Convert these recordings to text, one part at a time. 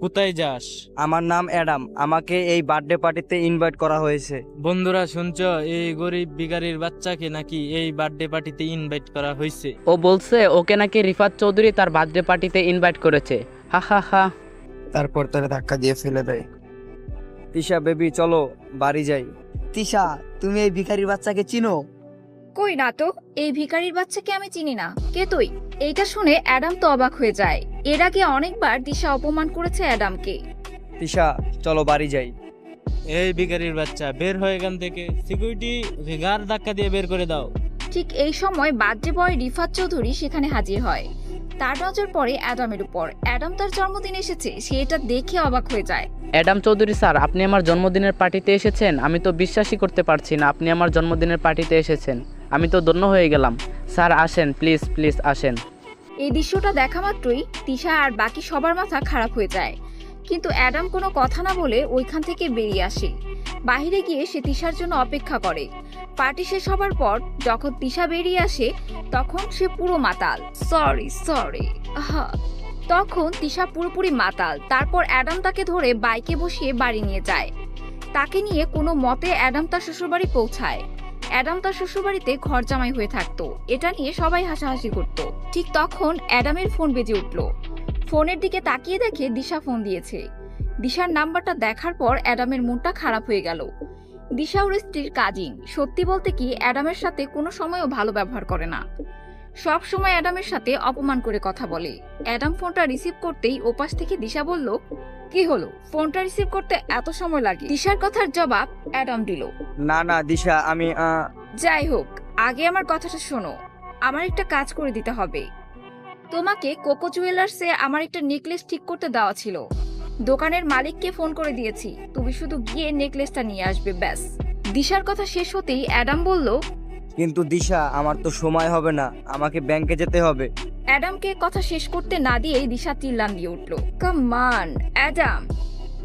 কোথায় যাস? আমার নাম অ্যাডাম, আমাকে এই বার্থডে পার্টিতে ইনভাইট করা হয়েছে। বন্ধুরা শুনছো, এই গরিব ভিখারির বাচ্চাকে নাকি এই বার্থডে পার্টিতে ইনভাইট করা হয়েছে। ও বলছে ওকে নাকি রিফাত চৌধুরী তার বার্থডে পার্টিতে ইনভাইট করেছে। হা হা হা। তারপর তারা ধাক্কা দিয়ে ফেলে দেয়। তিশা বেবি চলো বাড়ি যাই। তিশা, তুমি এই ভিখারির বাচ্চাকে চিনো? কই না তো, এই ভিখারির বাচ্চাকে আমি চিনি না। কে তুই? এইটা শুনে অ্যাডাম তো অবাক হয়ে যায়। এর আগে অনেকবার দিশা অপমান করেছে অ্যাডামকে। তিশা চলো বাড়ি যাই। এই ভিখারির বাচ্চা বের হয়ে এখান থেকে। সিকিউরিটি গার ধাক্কা দিয়ে বের করে দাও। ঠিক এই সময় বার্থডে বয় রিফাত চৌধুরী সেখানে হাজির হয়। তার নজর পড়ে অ্যাডামের উপর। অ্যাডাম তার জন্মদিন এসেছে, সে এটা দেখে অবাক হয়ে যায়। অ্যাডাম চৌধুরী স্যার, আপনি আমার জন্মদিনের পার্টিতে এসেছেন? আমি তো বিশ্বাসই করতে পারছি না আপনি আমার জন্মদিনের পার্টিতে এসেছেন। আমি তো ধন্য হয়ে গেলাম। স্যার আসেন, প্লিজ প্লিজ আসেন। এই দৃশ্যটা দেখা মাত্রই তিশা আর বাকি সবার মাথা খারাপ হয়ে যায়। কিন্তু অ্যাডাম কোনো কথা না বলে ওইখান থেকে বেরিয়ে আসে। বাইরে গিয়ে সে তিশার জন্য অপেক্ষা করে। পার্টি শেষ হবার পর যখন তিশা বেরিয়ে আসে তখন সে পুরো মাতাল। সরি তখন তিশা পুরোপুরি মাতাল। তারপর অ্যাডাম তাকে ধরে বাইকে বসিয়ে বাড়ি নিয়ে যায়। তাকে নিয়ে কোনো মতে অ্যাডাম তার শ্বশুরবাড়ি পৌঁছায়। অ্যাডাম তার শ্বশুরবাড়িতে ঘর জামাই হয়ে থাকতো। এটা নিয়ে সবাই হাসাহাসি করত। ঠিক তখন অ্যাডামের ফোন বেজে উঠল। ফোনের দিকে তাকিয়ে দেখে দিশা ফোন দিয়েছে। দিশার নাম্বারটা দেখার পর অ্যাডামের মনটা খারাপ হয়ে গেল। দিশা ওর স্ত্রীর কাজিন। সত্যি বলতে কি, অ্যাডামের সাথে কোনো সময়ও ভালো ব্যবহার করে না, সব সময় অ্যাডামের সাথে অপমান করে কথা বলে। অ্যাডাম ফোনটা রিসিভ করতেই ওপাশ থেকে দিশা বলল, কি হলো, ফোনটা রিসিভ করতে এত সময় লাগে? দিশার কথার জবাব অ্যাডাম দিল, না দিশা আমি যাই হোক, আগে আমার কথাটা শোনো। আমার একটা কাজ করে দিতে হবে। তোমাকে কোকো জুয়েলার্সে আমার একটা নেকলেস ঠিক করতে দেওয়া ছিল। দোকানের মালিককে ফোন করে দিয়েছি, তুমি শুধু গিয়ে নেকলেসটা নিয়ে আসবে, ব্যাস। দিশার কথা শেষ হতেই অ্যাডাম বলল, কিন্তু দিশা আমার তো সময় হবে না, আমাকে ব্যাংকে যেতে হবে। অ্যাডামকে কথা শেষ করতে না দিয়েই দিশা চিল্লান দিয়ে উঠল, কামান অ্যাডাম,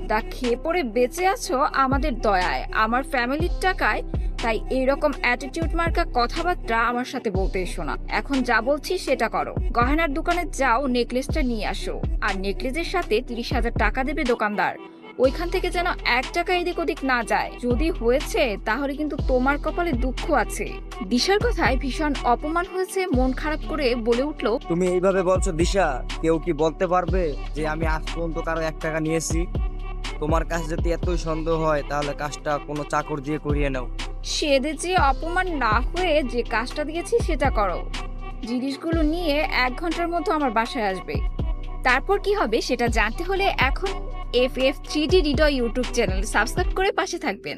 দা খেয়ে পড়ে বেঁচে আছো আমাদের দয়ায়, আমার ফ্যামিলির টাকায়, তাই এইরকম অ্যাটিটিউড মার্কা কথাবার্তা আমার সাথে বলতে এসো না। এখন যা বলছি সেটা করো। গহনার দোকানে যাও, নেকলেসটা নিয়ে আসো। আর নেকলেসের সাথে 30,000 টাকা দেবে দোকানদার। ওইখান থেকে যেন 1 টাকা এদিক ওদিক না যায়। যদি হয়েছে তাহলে কিন্তু তোমার কপালে দুঃখ আছে। দিশার কথায় ভীষণ অপমান হয়েছে, মন খারাপ করে বলে উঠল, তুমি এইভাবে বলছো দিশা, কেউ কি বলতে পারবে যে আমি আজ পর্যন্ত কারো 1 টাকা নিয়েছি? তোমার কাছে যদি এতই সন্দেহ হয় তাহলে কাজটা কোনো চাকর দিয়ে করিয়ে নাও। সেদে যে অপমান না হয়ে যে কাজটা দিয়েছি সেটা করো। জিনিসগুলো নিয়ে 1 ঘন্টার মধ্যে আমার বাসায় আসবে। তারপর কি হবে সেটা জানতে হলে এখন FF3D হৃদয় ইউটিউব চ্যানেল সাবস্ক্রাইব করে পাশে থাকবেন।